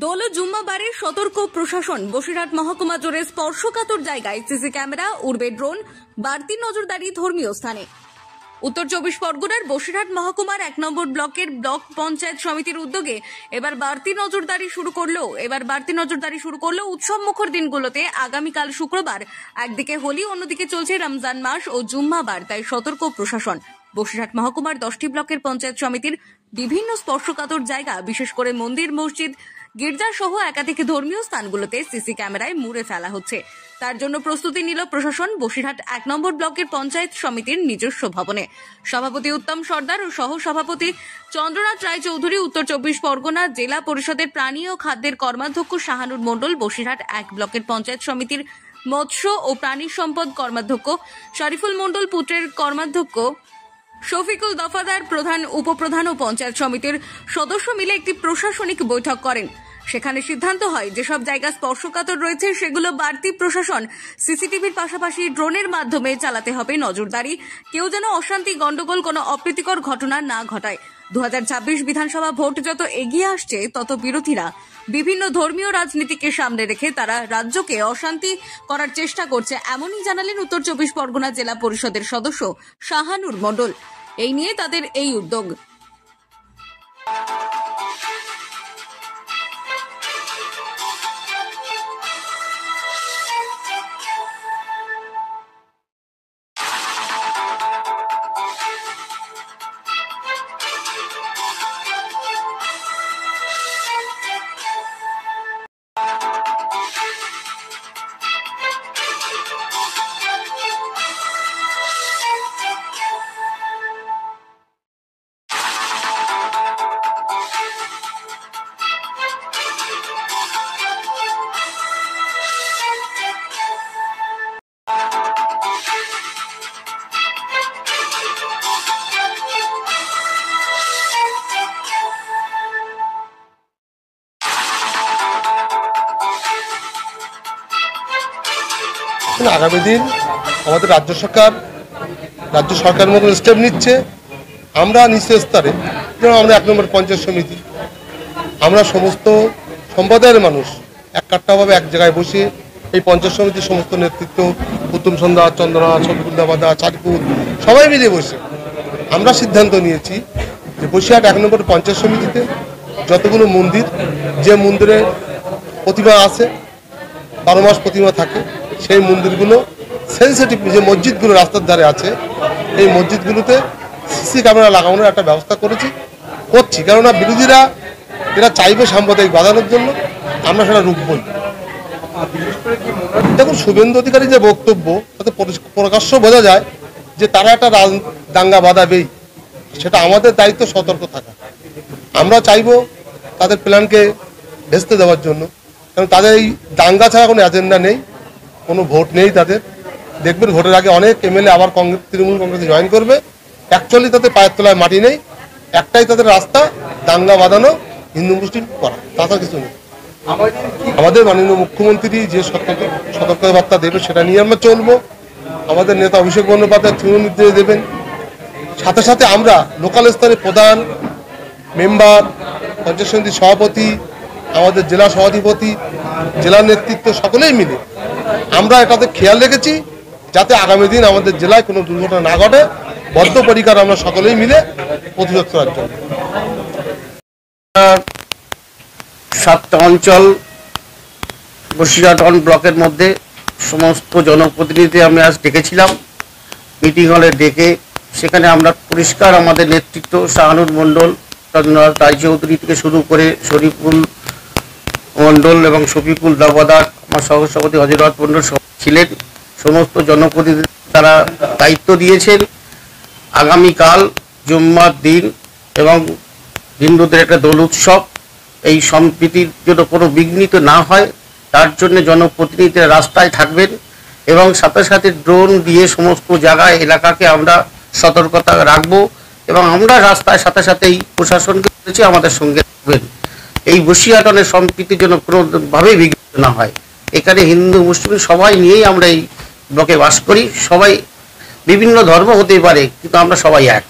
দোল জুম্মাবারের সতর্ক প্রশাসন। বসিরহাট মহকুমা জুড়ে স্পর্শকাতর জায়গায় সিসি ক্যামেরা, উড়বে ড্রোন, বাড়তি নজরদারি ধর্মীয় স্থানে। উত্তর 24 পরগনার বসিরহাট মহকুমার 1 নম্বর ব্লকের ব্লক পঞ্চায়েত সমিতির উদ্যোগে এবার বাড়তি নজরদারি শুরু করলো উৎসব মুখর দিনগুলোতে। আগামীকাল শুক্রবার একদিকে হোলি, অন্যদিকে চলছে রমজান মাস ও জুম্মাবার, তাই সতর্ক প্রশাসন। বসিরহাট মহকুমার 10টি ব্লকের পঞ্চায়েত সমিতির বিভিন্ন স্পর্শকাতর জায়গা, বিশেষ করে মন্দির, মসজিদ, গির্জা সহ একাধিক ধর্মীয় স্থানগুলোতে সিসি ক্যামেরায় মুড়ে ফেলা হচ্ছে। তার জন্য প্রস্তুতি নিল প্রশাসন। বসিরহাট 1 নম্বর ব্লকের পঞ্চায়েত সমিতির নিজস্ব ভবনে সভাপতি উত্তম সর্দার ও সহ সভাপতি চন্দ্রনাথ রায়চৌধুরী, উত্তর 24 পরগনা জেলা পরিষদের প্রাণী ও খাদ্যের কর্মাধ্যক্ষ শাহানুর মণ্ডল, বসিরহাট 1 ব্লকের পঞ্চায়েত সমিতির মৎস্য ও প্রাণী সম্পদ কর্মাধ্যক্ষ শরীফুল মণ্ডল, পুত্রের কর্মাধ্যক্ষ শফিকুল দফাদার, প্রধান, উপপ্রধান ও পঞ্চায়েত সমিতির সদস্য মিলে একটি প্রশাসনিক বৈঠক করেন। সেখানে সিদ্ধান্ত হয় যেসব জায়গা স্পর্শকাতর রয়েছে সেগুলো বাড়তি প্রশাসন সিসিটিভির পাশাপাশি ড্রোনের মাধ্যমে চালাতে হবে নজরদারি। কেউ যেন অশান্তি, গন্ডগোল, কোনো অপ্রীতিকর ঘটনা না ঘটায়। 2026 বিধানসভা ভোট যত এগিয়ে আসছে, তত বিরোধীরা বিভিন্ন ধর্মীয় রাজনীতিকে সামনে রেখে তারা রাজ্যকে অশান্তি করার চেষ্টা করছে, এমনই জানালেন উত্তর 24 পরগনা জেলা পরিষদের সদস্য শাহানুর মণ্ডল। এই নিয়ে তাদের এই উদ্যোগ। আগামী দিন আমাদের রাজ্য সরকারের মতো স্টেপ নিচ্ছে। আমরা নিচু স্তরে, যেমন আমরা 1 নম্বর পঞ্চায়েত সমিতি, আমরা সমস্ত সম্প্রদায়ের মানুষ এককাট্টাভাবে এক জায়গায় বসে এই পঞ্চায়েত সমিতির সমস্ত নেতৃত্ব, উত্তম সন্ধ্যা, চন্দ্রনাথ, শফিকুল দাবাদা, চারিকুল, সবাই মিলে বসে আমরা সিদ্ধান্ত নিয়েছি যে বসিরহাট 1 নম্বর পঞ্চায়েত সমিতিতে যতগুলো মন্দির, যে মন্দিরে প্রতিমা আছে, 12 মাস প্রতিমা থাকে, সেই মন্দিরগুলো সেন্সিটিভ, যে মসজিদগুলো রাস্তার ধারে আছে, এই মসজিদগুলোতে সিসি ক্যামেরা লাগানোর একটা ব্যবস্থা করছি। কেননা বিরোধীরা এরা চাইবে সাম্প্রদায়িক বাঁধানোর জন্য, আমরা সেটা রুখবই। দেখুন, শুভেন্দু অধিকারী যে বক্তব্য, তাতে প্রকাশ্য বোঝা যায় যে তারা একটা দাঙ্গা বাঁধাবেই। সেটা আমাদের দায়িত্ব সতর্ক থাকা। আমরা চাইব তাদের প্ল্যানকে ভেস্তে দেওয়ার জন্য, কারণ তাদের এই দাঙ্গা ছাড়া কোনো এজেন্ডা নেই, কোনো ভোট নেই তাদের। দেখবেন ভোটের আগে অনেক এমএলএ আবার তৃণমূল কংগ্রেসে জয়েন করবে। অ্যাকচুয়ালি তাদের পায়ের তলায় মাটি নেই, একটাই তাদের রাস্তা, দাঙ্গা বাঁধানো, হিন্দু মুসলিম করা, তাছাড়া কিছু নেই। আমাদের মাননীয় মুখ্যমন্ত্রী যে সতর্কবার্তা দেবে সেটা নিয়ে আমরা চলবো। আমাদের নেতা অভিষেক বন্দ্যোপাধ্যায় তৃণমূল নির্দেশ দেবেন। সাথে সাথে আমরা লোকাল স্তরে প্রধান, মেম্বার, পঞ্চায়েত সমিতির সভাপতি, আমাদের জেলা সভাধিপতি, জেলার নেতৃত্ব সকলেই মিলে আমরা এটাতে খেয়াল রেখেছি যাতে আগামী দিন আমাদের জেলায় কোনো দুর্ঘটনা না ঘটে। বদ্ধপরিকর আমরা সকলেই মিলে প্রতিরোধ করার জন্য। 7টা অঞ্চল বসিরহাট ব্লকের মধ্যে সমস্ত জনপ্রতিনিধি আমি আজ ডেকেছিলাম মিটিং হলে ডেকে, সেখানে আমরা পরিষ্কার আমাদের নেতৃত্ব শাহানুর মণ্ডল, চন্দ্রনাথ রায়চৌধুরী থেকে শুরু করে শরীফুল মণ্ডল এবং শফিকুল দাবাদার, আমার সহসভাপতি হজরত মণ্ডল ছিলেন, সমস্ত জনপ্রতিনিধি তারা দায়িত্ব দিয়েছেন। আগামীকাল জুম্মার দিন এবং হিন্দুদের একটা দোল উৎসব, এই সম্প্রীতির জন্য কোনো বিঘ্নিত না হয় তার জন্য জনপ্রতিনিধিরা রাস্তায় থাকবেন এবং সাথে সাথে ড্রোন দিয়ে সমস্ত জায়গায় এলাকাকে আমরা সতর্কতা রাখবো এবং আমরা রাস্তায় সাথে সাথেই প্রশাসনকে বলেছি আমাদের সঙ্গে থাকবেন। এই বসিরহাটের সম্প্রীতির জন্য কোনোভাবেই বিঘ্নিত না হয়। এখানে হিন্দু মুসলিম সবাই নিয়েই আমরা এই ব্লকে বাস করি, সবাই বিভিন্ন ধর্ম হতে পারে কিন্তু আমরা সবাই এক।